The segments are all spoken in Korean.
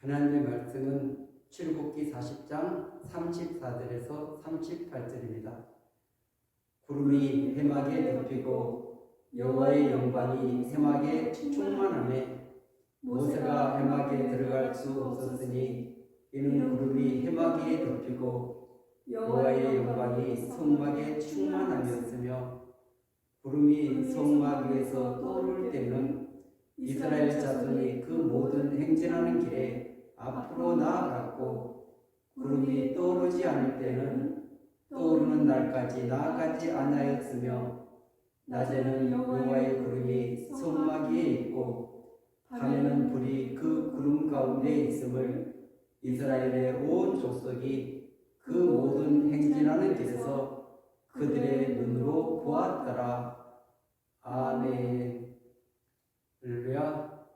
하나님의 말씀은 출애굽기 40장 34절에서 38절입니다. 구름이 해막에 덮이고 여호와의 영광이 해막에 충만하매 모세가 해막에 들어갈 수 없었으니 이는 구름이 해막에 덮이고 여호와의 영광이 성막에 충만함이었으며 구름이 성막 위에서 떠오를 때는 이스라엘 자손이 그 모든 행진하는 길에 앞으로 나아갔고 구름이 떠오르지 않을 때는 떠오르는 날까지 나아가지 아니하였으며 낮에는 여호와의 구름이 성막 위에 있고 밤에는 불이 그 구름 가운데 있음을 이스라엘의 온 족속이 그 모든 행진하는 길에서 그들의 눈으로 보았더라. 아멘. 할렐루야.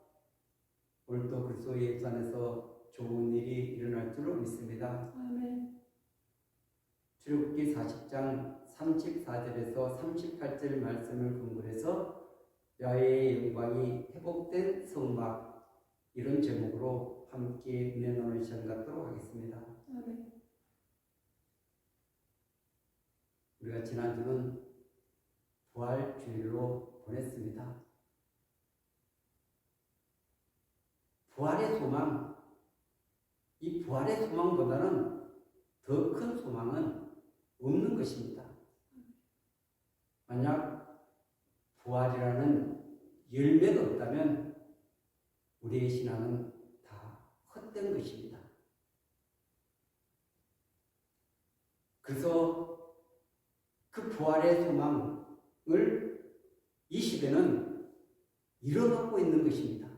오늘도 그리스도의 예수 안에서 좋은 일이 일어날 줄로 믿습니다. 아멘. 출애굽기 40장 34절에서 38절 말씀을 근거로 해서 야훼의 영광이 회복된 성막, 이런 제목으로 함께 은혜 나누는 시간 갖도록 하겠습니다. 아멘. 우리가 지난주는 부활 주일로 보냈습니다. 부활의 소망, 이 부활의 소망보다는 더 큰 소망은 없는 것입니다. 만약 부활이라는 열매가 없다면 우리의 신앙은 다 헛된 것입니다. 그래서 그 부활의 소망을 이 시대는 잃어가고 있는 것입니다.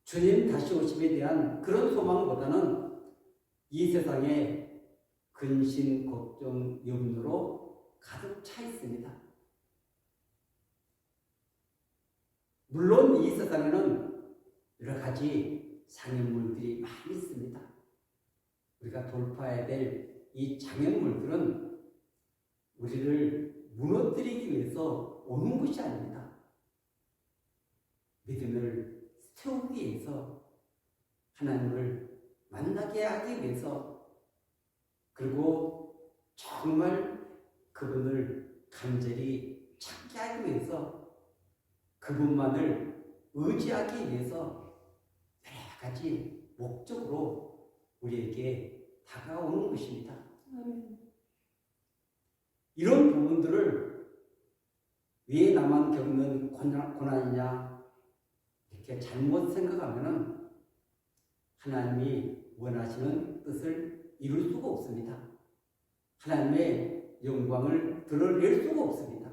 주님 다시 오심에 대한 그런 소망보다는 이 세상에 근심, 걱정, 염려로 가득 차 있습니다. 물론 이 세상에는 여러 가지 장애물들이 많이 있습니다. 우리가 돌파해야 될 이 장애물들은 우리를 무너뜨리기 위해서 오는 것이 아닙니다. 믿음을 세우기 위해서, 하나님을 만나게 하기 위해서, 그리고 정말 그분을 간절히 찾게 하기 위해서, 그분만을 의지하기 위해서 여러 가지 목적으로 우리에게 다가오는 것입니다. 이런 부분들을 왜 나만 겪는 고난이냐 이렇게 잘못 생각하면 하나님이 원하시는 뜻을 이룰 수가 없습니다. 하나님의 영광을 드러낼 수가 없습니다.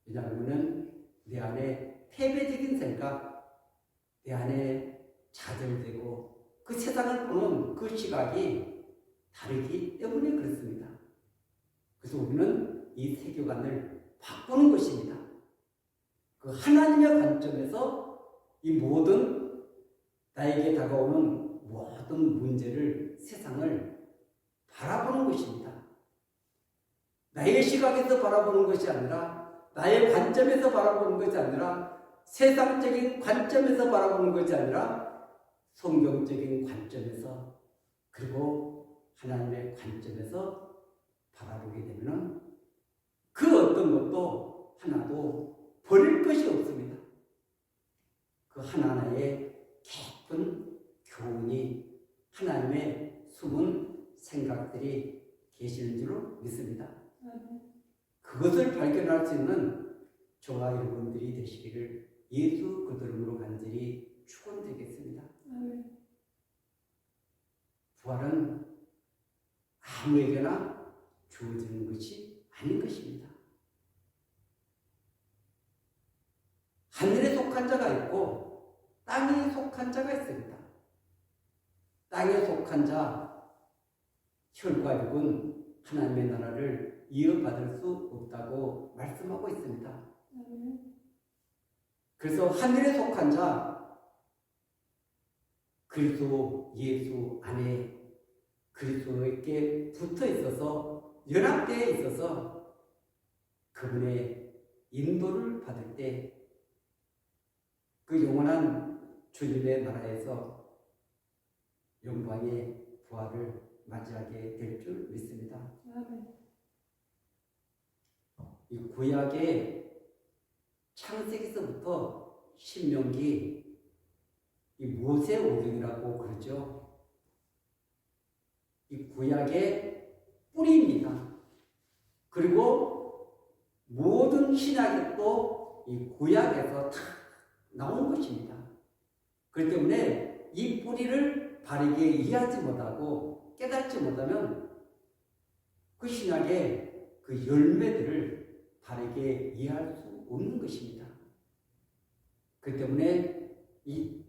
왜냐하면 내 안에 패배적인 생각, 내 안에 좌절되고 그 세상을 보는 그 시각이 다르기 때문에 그렇습니다. 그래서 우리는 이 세계관을 바꾸는 것입니다. 그 하나님의 관점에서 이 모든 나에게 다가오는 모든 문제를, 세상을 바라보는 것입니다. 나의 시각에서 바라보는 것이 아니라, 나의 관점에서 바라보는 것이 아니라, 세상적인 관점에서 바라보는 것이 아니라 성경적인 관점에서, 그리고 하나님의 관점에서 바라보게 되면 그 어떤 것도 하나도 버릴 것이 없습니다. 그 하나하나의 깊은 교훈이, 하나님의 숨은 생각들이 계시는 줄로 믿습니다. 그것을 발견할 수 있는 저와 여러분들이 되시기를 예수 그리스도 이름으로 간절히 축원드리겠습니다. 부활은 아무에게나 주어지는 것이 아닌 것입니다. 하늘에 속한 자가 있고 땅에 속한 자가 있습니다. 땅에 속한 자, 혈과 육은 하나님의 나라를 이어받을 수 없다고 말씀하고 있습니다. 그래서 하늘에 속한 자, 그리스도 예수 안에 그리스도에게 붙어 있어서, 연합되어 있어서 그분의 인도를 받을 때 그 영원한 주님의 나라에서 영광의 부활을 맞이하게 될 줄 믿습니다. 이 구약의 창세기서부터 신명기 이 모세오경이라고 그러죠. 이 구약의 뿌리입니다. 그리고 모든 신약이 또 이 구약에서 다 나온 것입니다. 그렇기 때문에 이 뿌리를 바르게 이해하지 못하고 깨닫지 못하면 그 신약의 그 열매들을 바르게 이해할 수 없는 것입니다. 그렇기 때문에 이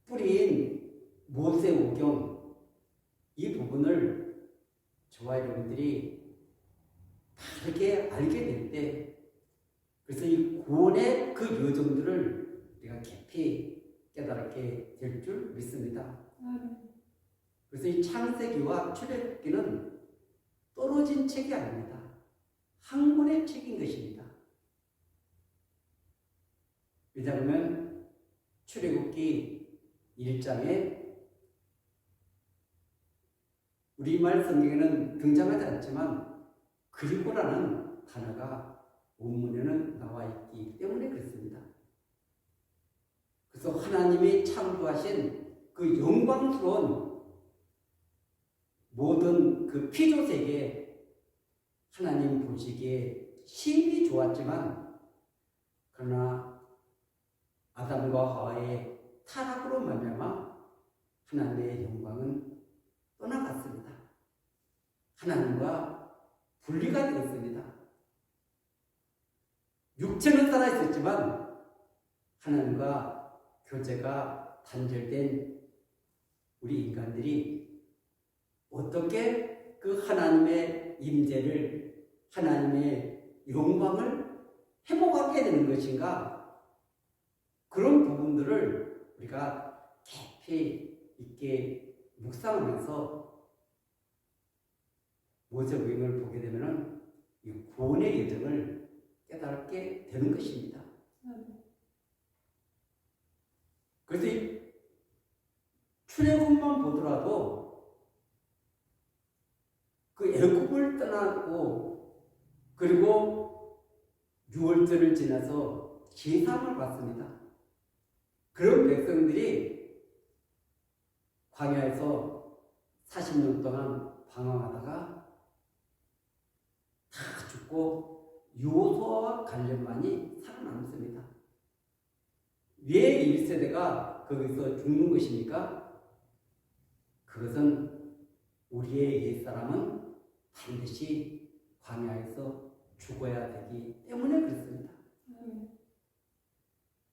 뿌리인 모세오경 이 부분을 저와 여러분들이 바르게 알게 될 때, 그래서 이 구원의 그 요정들을 우리가 깊이 깨달게 될 줄 믿습니다. 그래서 이 창세기와 출애굽기는 떨어진 책이 아닙니다. 한 권의 책인 것입니다. 왜냐하면 출애굽기 1장에 우리말 성경에는 등장하지 않지만 그리고라는 단어가 원문에는 나와 있기 때문에 그렇습니다. 그래서 하나님이 창조하신 그 영광스러운 모든 그 피조세계 하나님 보시기에 심히 좋았지만 그러나 아담과 하와의 타락으로 말미암아 하나님의 영광은 떠나갔습니다. 하나님과 분리가 되었습니다. 육체는 살아있었지만 하나님과 교제가 단절된 우리 인간들이 어떻게 그 하나님의 임재를, 하나님의 영광을 회복하게 되는 것인가, 그런 부분들을 우리가 깊이 있게 묵상하면서 모세오경을 보게 되면 이 구원의 여정을 깨닫게 되는 것입니다. 그래서 이 출애굽만 보더라도 그 애굽을 떠나고 그리고 6월절을 지나서 제사함을 받습니다. 그런 백성들이 광야에서 40년 동안 방황하다가 다 죽고 여호수아와 갈렙만이 살아남습니다. 왜 1세대가 거기서 죽는 것입니까? 그것은 우리의 옛사람은 반드시 광야에서 죽어야 되기 때문에 그렇습니다.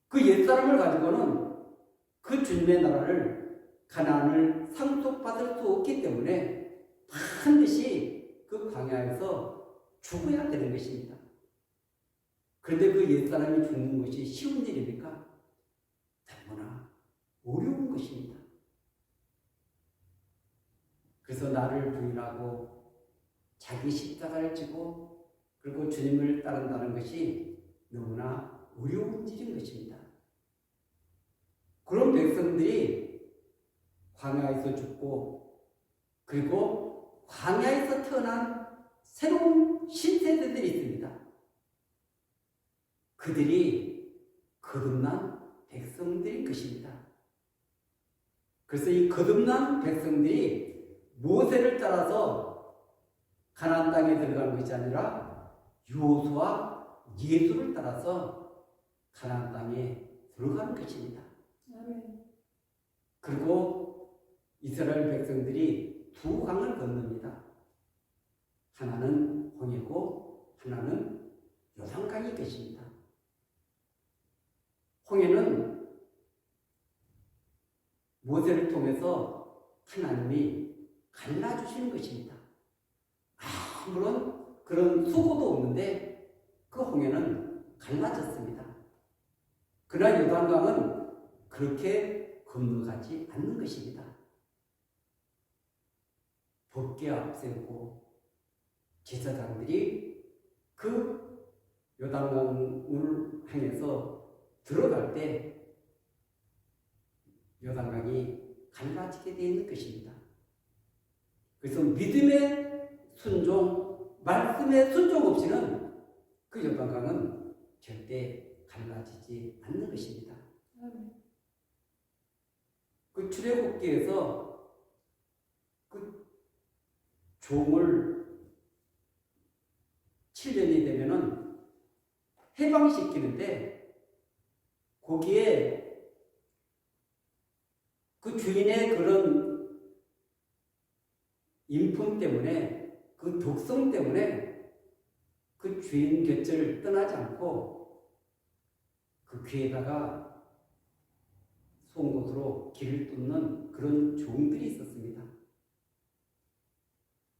그 옛사람을 가지고는 그 주님의 나라를, 가나안을 상속받을 수 없기 때문에 반드시 그 광야에서 죽어야 되는 것입니다. 그런데 그 옛사람이 죽는 것이 쉬운 일입니까? 너무나 어려운 것입니다. 그래서 나를 부인하고 자기 십자가를 지고 그리고 주님을 따른다는 것이 너무나 어려운 일인 것입니다. 그런 백성들이 광야에서 죽고 그리고 광야에서 태어난 새로운 신세대들이 있습니다. 그들이 거듭난 백성들인 것입니다. 그래서 이 거듭난 백성들이 모세를 따라서 가나안 땅에 들어가는 것이 아니라 여호수아 예수를 따라서 가나안 땅에 들어가는 것입니다. 그리고 이스라엘 백성들이 두 강을 건넙니다. 하나는 홍해고 하나는 요단강이 것입니다. 홍해는 모세를 통해서 하나님이 갈라주시는 것입니다. 아무런 그런 수고도 없는데 그 홍해는 갈라졌습니다. 그러나 요단강은 그렇게 건너가지 않는 것입니다. 법궤 앞세우고 제사장들이 그 요단강을 향해서 들어갈 때 요단강이 갈라지게 되어 있는 것입니다. 그래서 믿음의 순종, 말씀의 순종 없이는 그 요단강은 절대 갈라지지 않는 것입니다. 그 출애굽기에서 그 종을 7년이 되면은 해방시키는데 거기에 그 주인의 그런 인품 때문에 그 독성 때문에 그 주인 곁을 떠나지 않고 그 귀에다가 송곳으로 길을 뚫는 그런 종들이 있었습니다.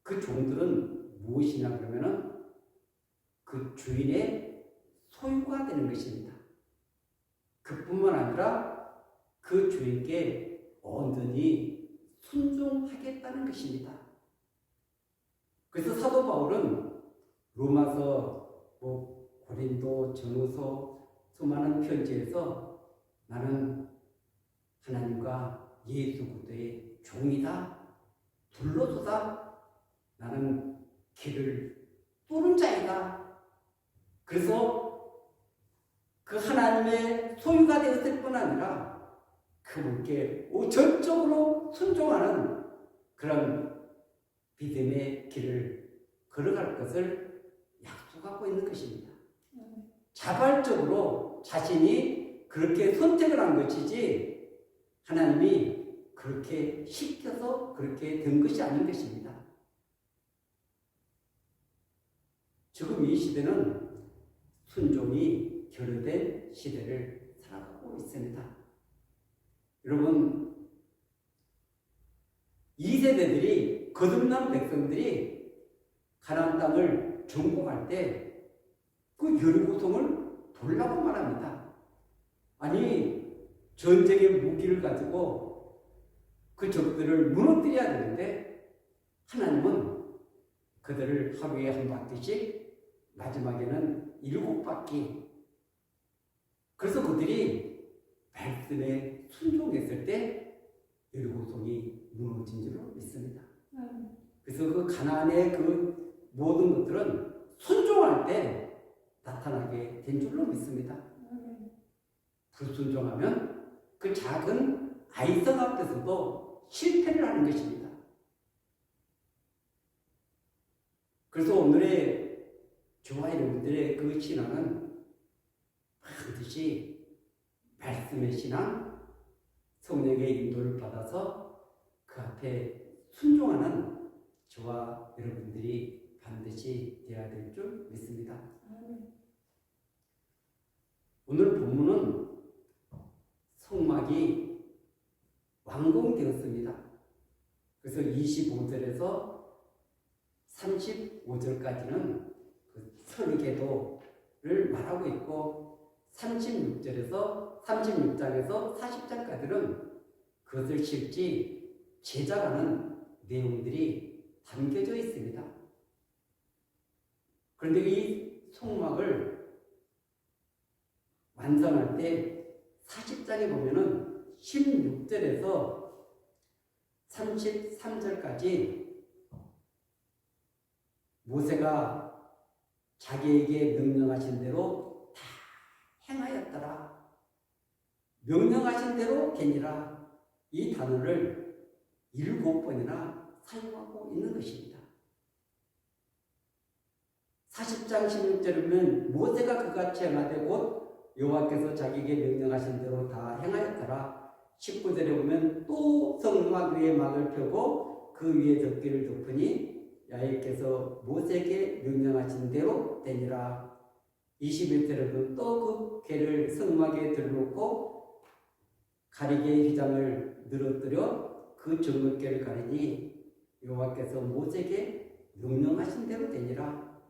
그 종들은 무엇이냐 그러면은 그 주인의 소유가 되는 것입니다. 그뿐만 아니라 그 주인께 온전히 순종하겠다는 것입니다. 그래서 사도 바울은 로마서, 고린도, 전후서 수많은 편지에서 나는 하나님과 예수 그리스도의 종이다. 불러서다. 나는 길을 뚫은 자이다. 그래서 그 하나님의 소유가 되었을 뿐 아니라 그분께 전적으로 순종하는 그런 믿음의 길을 걸어갈 것을 약속하고 있는 것입니다. 자발적으로 자신이 그렇게 선택을 한 것이지 하나님이 그렇게 시켜서 그렇게 된 것이 아닌 것입니다. 지금 이 시대는 순종이 결여된 시대를 살아가고 있습니다. 여러분, 이 세대들이 거듭난 백성들이 가나안 땅을 정복할 때 그 여리고성을 돌라고 말합니다. 아니 전쟁의 무기를 가지고 그 적들을 무너뜨려야 되는데 하나님은 그들을 하루에 한 바퀴씩 마지막에는 7바퀴 그래서 그들이 말씀에 순종했을 때 여리고성이 무너진 줄로 믿습니다. 그래서 그 가나안의 그 모든 것들은 순종할 때 나타나게 된 줄로 믿습니다. 불순종하면 그 작은 아이성 앞에서도 실패를 하는 것입니다. 그래서 오늘의 저와 여러분들의 그 신앙은 반드시 말씀의 신앙, 성령의 인도를 받아서 그 앞에 순종하는 저와 여러분들이 반드시 되어야 될 줄 믿습니다. 오늘 본문은 성막이 완공되었습니다. 그래서 25절에서 35절까지는 그 설계도를 말하고 있고 36장에서 40장까지는 그것을 실지 제작하는 내용들이 담겨져 있습니다. 그런데 이 성막을 완성할 때 40장에 보면은 16절에서 33절까지 모세가 자기에게 명령하신 대로 다 행하였더라. 명령하신 대로 되니라. 이 단어를 7번이나 사용하고 있는 것입니다. 40장 16절이면 모세가 그같이 행하되 곧 여호와께서 자기에게 명령하신 대로 다 행하였더라. 19절에 보면 또 성막 위에 막을 펴고 그 위에 덮개를 덮으니 야훼께서 모세에게 명령하신 대로 되니라. 21절에 보면 또 그 궤를 성막에 들어놓고 가리개 휘장을 늘어뜨려 그 정글궤를 가리니 여호와께서 모세에게 명령하신 대로 되니라.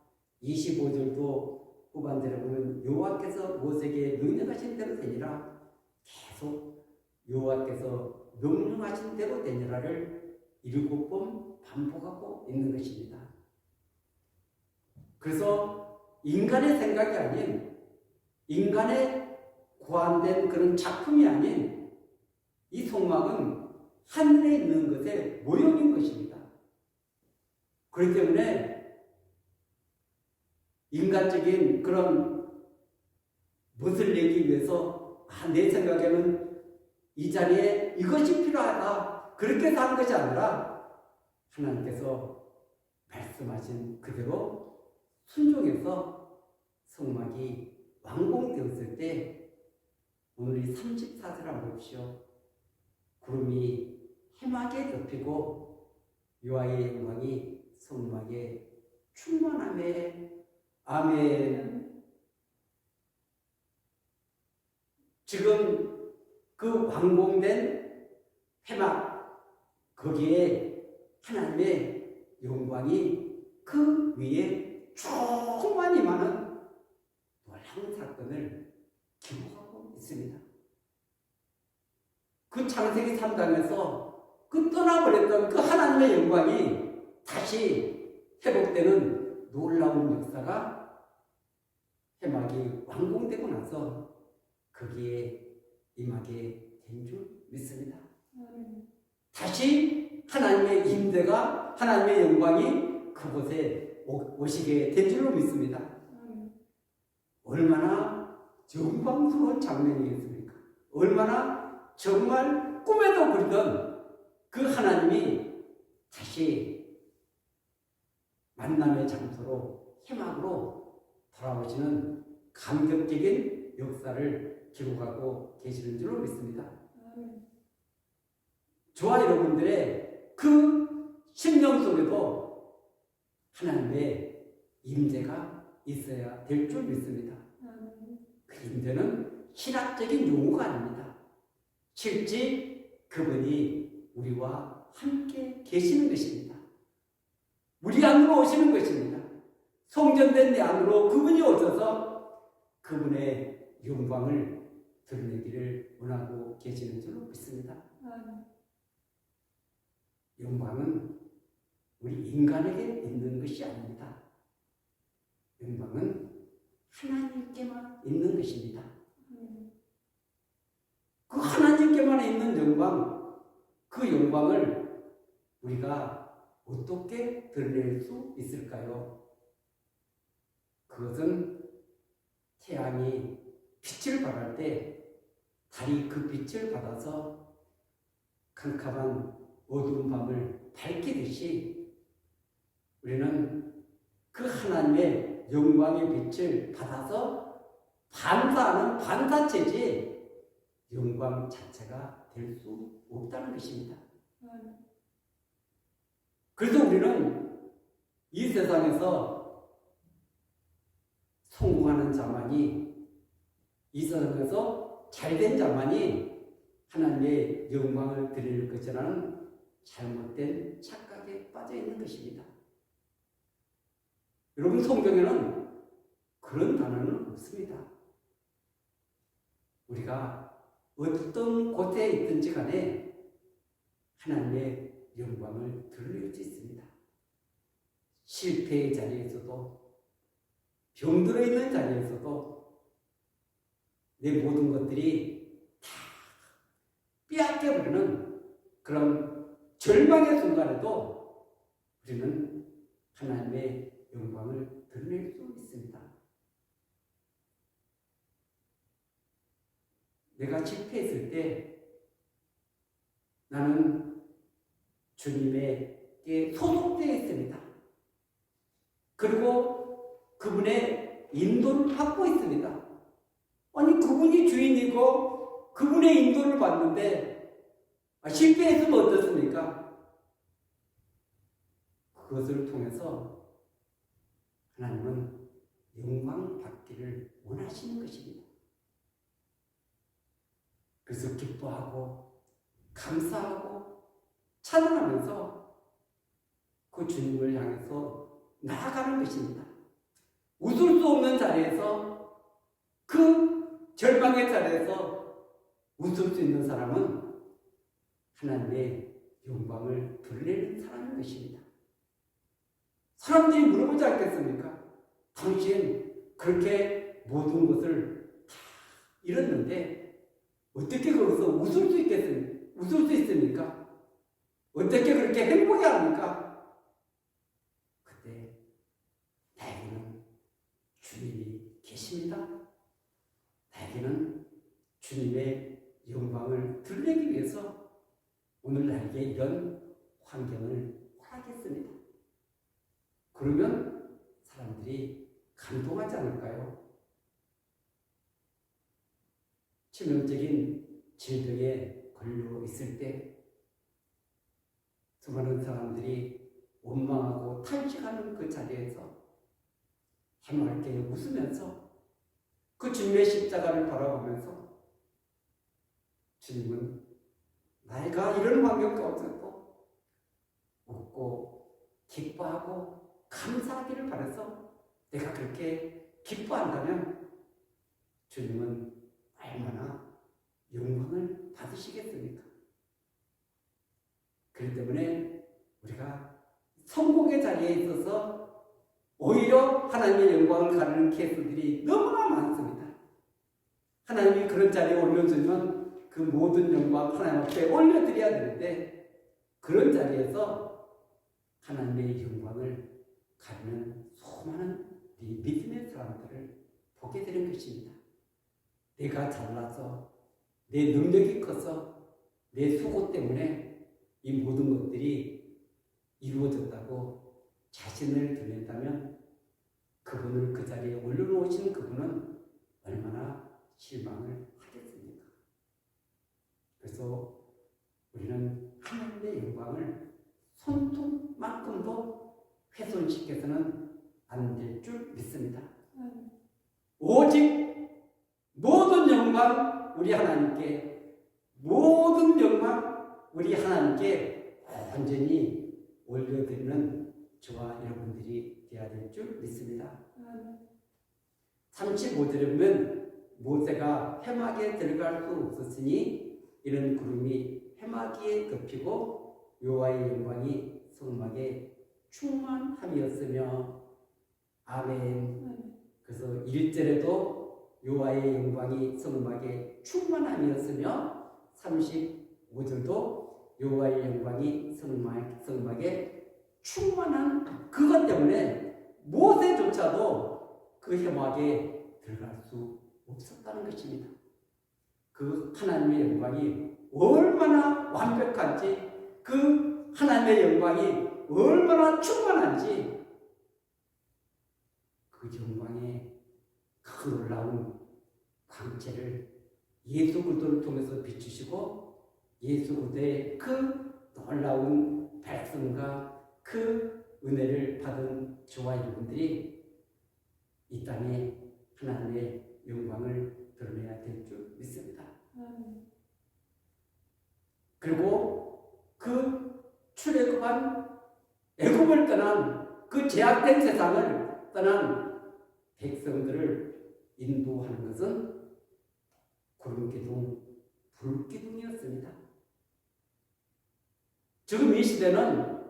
25절도 후반절에 보면 여호와께서 모세에게 명령하신 대로 되니라. 계속 여호와께서 명령하신 대로 되니라를 7번 반복하고 있는 것입니다. 그래서 인간의 생각이 아닌 인간의 고안된 그런 작품이 아닌 이 속막은 하늘에 있는 것의 모형인 것입니다. 그렇기 때문에 인간적인 그런 멋을 내기 위해서 내 생각에는 이 자리에 이것이 필요하다 그렇게 사는 것이 아니라 하나님께서 말씀하신 그대로 순종해서 성막이 완공되었을 때 오늘 이 34절 한번 보십시오. 구름이 해막에 덮이고 여호와의 영광이 성막에 충만하매 아멘. 지금 그 완공된 해막 거기에 하나님의 영광이 그 위에 충만히 많은 놀라운 사건을 기록하고 있습니다. 그 창세기 3장에서 그 떠나버렸던 그 하나님의 영광이 다시 회복되는 놀라운 역사가 해막이 완공되고 나서 거기에 임하게 된 줄 믿습니다. 다시 하나님의 임재가 하나님의 영광이 그곳에 오시게 된 줄로 믿습니다. 얼마나 영광스러운 장면이겠습니까? 얼마나 정말 꿈에도 그리던 그 하나님이 다시 만남의 장소로 해막으로 돌아오시는 감격적인 역사를 기록하고 계시는 줄로 믿습니다. 저와 여러분들의 그 심령 속에도 하나님의 임재가 있어야 될 줄 믿습니다. 그 임재는 신학적인 용어가 아닙니다. 실제 그분이 우리와 함께 계시는 것입니다. 우리 안으로 오시는 것입니다. 성전된 내 안으로 그분이 오셔서 그분의 영광을 드러내기를 원하고 계시는 줄로 믿습니다. 영광은 우리 인간에게 있는 것이 아닙니다. 영광은 하나님께만 있는 것입니다. 그 하나님께만 있는 영광, 그 영광을 우리가 어떻게 드러낼 수 있을까요? 그것은 태양이 빛을 발할 때 달이 그 빛을 받아서 캄캄한 어두운 밤을 밝히듯이 우리는 그 하나님의 영광의 빛을 받아서 반사하는 반사체지 영광 자체가 될 수 없다는 것입니다. 그래서 우리는 이 세상에서 성공하는 자만이, 이 세상에서 잘된 자만이 하나님의 영광을 드릴 것이라는 잘못된 착각에 빠져 있는 것입니다. 여러분, 성경에는 그런 단어는 없습니다. 우리가 어떤 곳에 있든지 간에 하나님의 영광을 드러낼 수 있습니다. 실패의 자리에서도, 병들어 있는 자리에서도 내 모든 것들이 다 빼앗겨버리는 그런 절망의 순간에도 우리는 하나님의 영광을 드러낼 수 있습니다. 내가 실패했을 때 나는 주님에게 소속되어 있습니다. 그리고 그분의 인도를 받고 있습니다. 아니, 그분이 주인이고 그분의 인도를 받는데 실패했으면 어떻습니까? 그것을 통해서 하나님은 영광 받기를 원하시는 것입니다. 그래서 기뻐하고 감사하고 찬양하면서 그 주님을 향해서 나아가는 것입니다. 웃을 수 없는 자리에서, 그 절망의 자리에서 웃을 수 있는 사람은 하나님의 영광을 드러내는 사람인 것입니다. 사람들이 물어보지 않겠습니까? 당신 그렇게 모든 것을 다 잃었는데 어떻게 거기서 웃을 수 있겠습니까? 웃을 수 있습니까? 어떻게 그렇게 행복해 합니까? 그때 나에게는 주님이 계십니다. 나에게는 주님의 영광을 드러내기 위해서 오늘 나에게 이런 환경을 허락했습니다. 그러면 사람들이 감동하지 않을까요? 치명적인 질병에 걸려 있을 때 수많은 사람들이 원망하고 탄식하는 그 자리에서 해맑게 웃으면서 그 주님의 십자가를 바라보면서 주님은 나이가 이런 환경 가운데도 웃고 기뻐하고 감사하기를 바라서 내가 그렇게 기뻐한다면 주님은 얼마나 영광을 받으시겠습니까? 그렇기 때문에 우리가 성공의 자리에 있어서 오히려 하나님의 영광을 가르는 케이스들이 너무나 많습니다. 하나님이 그런 자리에 올려주면 그 모든 영광 하나님 앞에 올려드려야 되는데 그런 자리에서 하나님의 영광을 가르는 수많은 믿음의 사람들을 보게 되는 것입니다. 내가 잘나서 내 능력이 커서 내 수고 때문에 이 모든 것들이 이루어졌다고 자신을 드린다면 그분을 그 자리에 올려놓으신 그분은 얼마나 실망을 하겠습니까? 그래서 우리는 하나님의 영광을 손톱만큼도 훼손시켜서는 안 될 줄 믿습니다. 오직 모든 영광 우리 하나님께, 모든 영광 우리 하나님께 완전히 올려드리는 저와 여러분들이 되어야 될 줄 믿습니다. 35절에 보면 모세가 해막에 들어갈 수 없었으니 이런 구름이 해막에 덮이고 여호와의 영광이 성막에 충만함이었으며 아멘. 그래서 1절에도 여호와의 영광이 성막에 충만함이었으며 35절도 여호와의 영광이 성막에 충만한 그것 때문에 모세조차도 그 해막에 들어갈 수 없었다는 것입니다. 그 하나님의 영광이 얼마나 완벽한지, 그 하나님의 영광이 얼마나 충만한지, 그 영광의 그 놀라운 광채를 예수 그리스도를 통해서 비추시고 예수 그리스도의 그 놀라운 발성과 그 은혜를 받은 저와 여러분들이 이 땅에 하나님의 영광을 드러내야 될 줄 믿습니다. 그리고 그 출애굽한 애굽을 떠난 그 제약된 세상을 떠난 백성들을 인도하는 것은 구름기둥, 불기둥이었습니다. 지금 이 시대는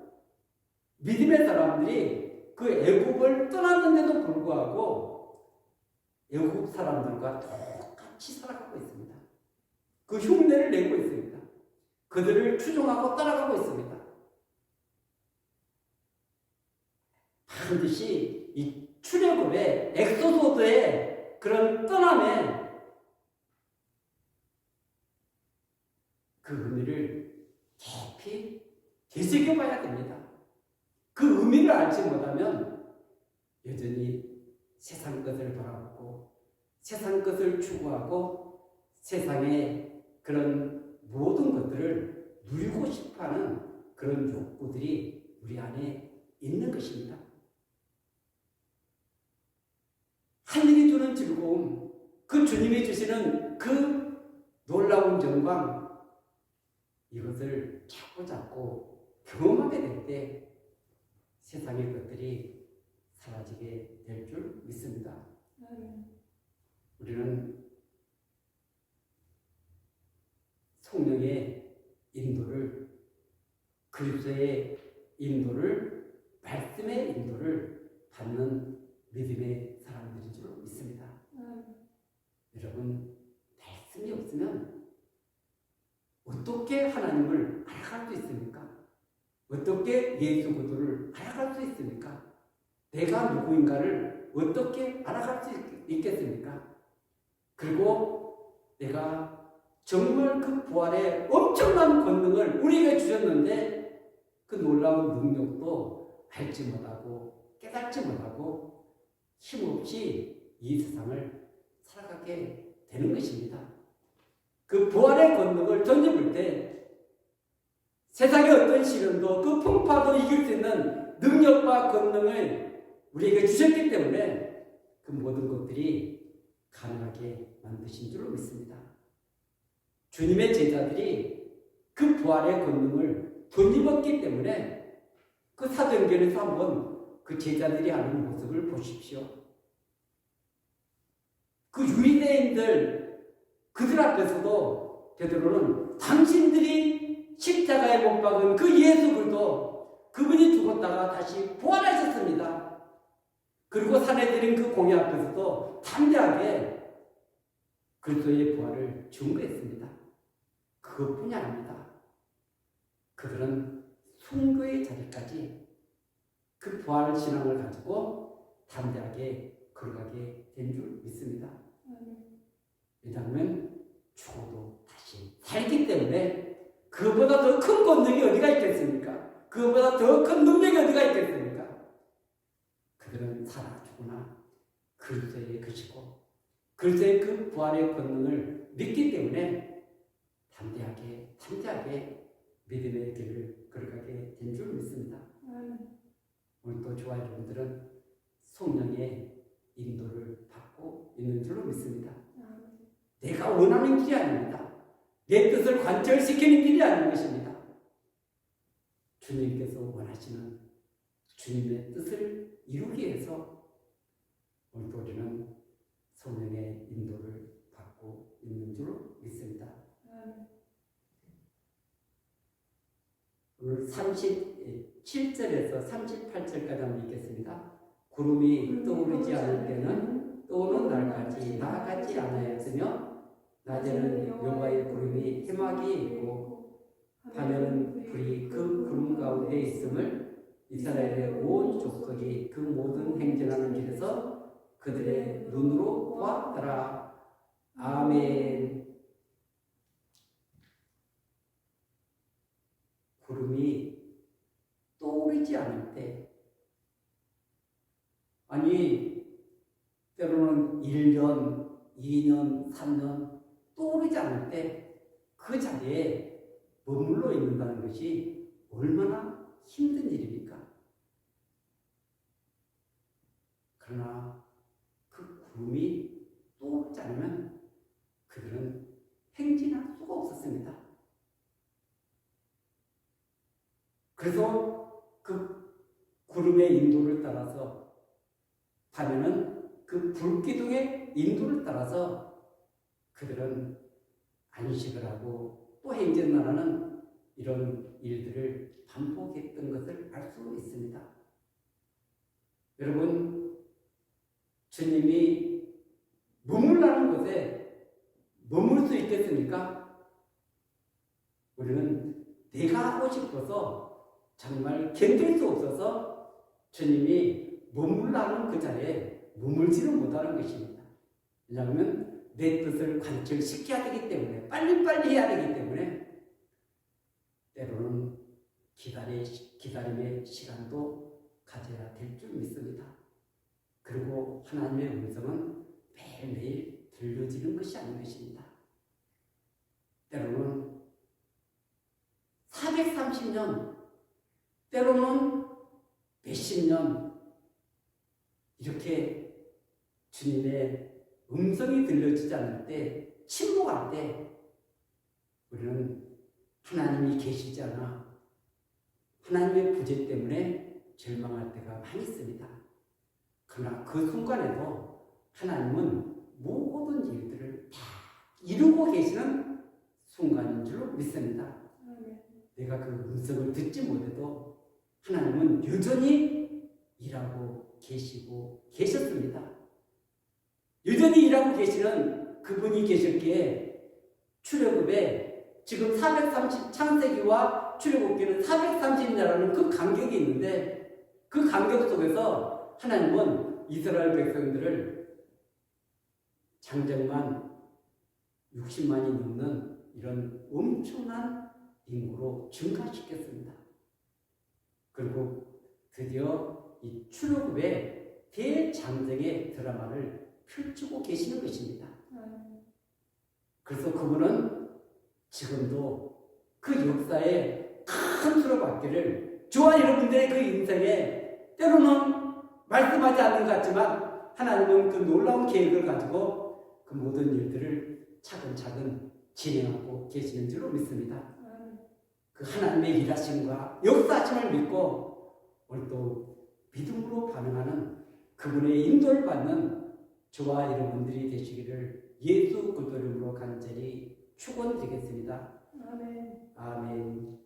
믿음의 사람들이 그 애굽을 떠났는데도 불구하고 애굽 사람들과 똑같이 살아가고 있습니다. 그 흉내를 내고 있습니다. 그들을 추종하고 따라가고 있습니다. 반드시 이 출애굽의 엑소도의 그런 떠남에 그 의미를 깊이 되새겨봐야 됩니다. 그 의미를 알지 못하면 여전히 세상 것을 바라보고 세상 것을 추구하고 세상의 그런 모든 것들을 누리고 싶어하는 그런 욕구들이 우리 안에 있는 것입니다. 하늘이 주는 즐거움, 그 주님이 주시는 그 놀라운 영광, 이것을 자꾸 경험하게 될 때 세상의 것들이 사라지게 될 줄 믿습니다. 우리는 성령의 인도를, 그리스도의 인도를, 말씀의 인도를 받는 믿음의 사람들인 줄 믿습니다. 여러분, 말씀이 없으면 어떻게 하나님 어떻게 예수 그리스도를 알아갈 수 있습니까? 내가 누구인가를 어떻게 알아갈 수 있겠습니까? 그리고 내가 정말 그 부활의 엄청난 권능을 우리에게 주셨는데 그 놀라운 능력도 알지 못하고 깨닫지 못하고 힘없이 이 세상을 살아가게 되는 것입니다. 그 부활의 권능을 던져볼 때 세상의 어떤 시련도 그 풍파도 이길 수 있는 능력과 권능을 우리에게 주셨기 때문에 그 모든 것들이 가능하게 만드신 줄로 믿습니다. 주님의 제자들이 그 부활의 권능을 덧입었기 때문에 그 사도행전에서 한번 그 제자들이 하는 모습을 보십시오. 그 유대인들 그들 앞에서도 베드로는 당신들이 십자가에 못 박은 그 예수 그리스도 그분이 죽었다가 다시 부활하셨습니다. 그리고 산에 들인 그 공의 앞에서도 담대하게 그리스도의 부활을 증거했습니다. 그것뿐이 아닙니다. 그들은 순교의 자리까지 그 부활 신앙을 가지고 담대하게 걸어가게 된 줄 믿습니다. 왜냐하면 죽어도 다시 살기 때문에 그보다 더 큰 권능이 어디가 있겠습니까? 그보다 더 큰 능력이 어디가 있겠습니까? 그들은 살아 죽으나 그리스도의 것이고 그리스도의 그 부활의 권능을 믿기 때문에 담대하게 믿음의 길을 걸어가게 된 줄 믿습니다. 오늘 또 저와 여러분들은 성령의 인도를 받고 있는 줄로 믿습니다. 내가 원하는 길이 아닙니다. 내 뜻을 관철시키는 길이 아닌 것입니다. 주님께서 원하시는 주님의 뜻을 이루기 위해서 오늘 우리는 성령의 인도를 받고 있는 줄로 믿습니다. 오늘 37절에서 38절까지 한번 읽겠습니다. 구름이 떠오르지 않을 때는 떠오는 날까지 나아가지 않았으며 낮에는 여호와의 구름이 해막이 있고 밤에는 불이 그 구름 가운데 있음을 이스라엘의 온 족속이 그 모든 행진하는 길에서 그들의 눈으로 보았더라. 아멘. 구름이 떠오르지 않을 때, 아니 때로는 1년, 2년, 3년 떠오르지 않을 때 그 자리에 머물러 있는다는 것이 얼마나 힘든 일입니까? 그러나 그 구름이 떠오르지 않으면 그들은 행진할 수가 없었습니다. 그래서 그 구름의 인도를 따라서 밤에는 그 불기둥의 인도를 따라서 그들은 안식을 하고 또 행진하는 이런 일들을 반복했던 것을 알 수 있습니다. 여러분, 주님이 머물라는 곳에 머물 수 있겠습니까? 우리는 내가 하고 싶어서 정말 견딜 수 없어서 주님이 머물라는 그 자리에 머물지는 못하는 것입니다. 왜냐하면 내 뜻을 관철시켜야 되기 때문에 빨리빨리 해야 되기 때문에 때로는 기다림의 시간도 가져야 될 줄 믿습니다. 그리고 하나님의 음성은 매일매일 들려지는 것이 아닌 것입니다. 때로는 430년, 때로는 몇십 년 이렇게 주님의 음성이 들려지지 않을 때, 침묵할 때 우리는 하나님이 계시지 않아 하나님의 부재 때문에 절망할 때가 많이 있습니다. 그러나 그 순간에도 하나님은 모든 일들을 다 이루고 계시는 순간인 줄로 믿습니다. 내가 그 음성을 듣지 못해도 하나님은 여전히 일하고 계시고 계셨습니다. 여전히 일하고 계시는 그분이 계셨기에 출애굽에 지금 430 창세기와 노아와 출애굽기는 430년이라는 그 간격이 있는데 그 간격 속에서 하나님은 이스라엘 백성들을 장정만 60만이 넘는 이런 엄청난 인구로 증가시켰습니다. 그리고 드디어 이 출애굽의 대장정의 드라마를 펼치고 계시는 것입니다. 그래서 그분은 지금도 그 역사에 큰 수로받기를 저와 여러분들의 그 인생에 때로는 말씀하지 않는 것 같지만 하나님은 그 놀라운 계획을 가지고 그 모든 일들을 차근차근 진행하고 계시는 줄로 믿습니다. 그 하나님의 일하심과 역사하심을 믿고 오늘도 믿음으로 반응하는 그분의 인도를 받는 저와 여러분들이 되시기를 예수 그리스도 이름으로 간절히 축원드리겠습니다. 아멘. 아멘.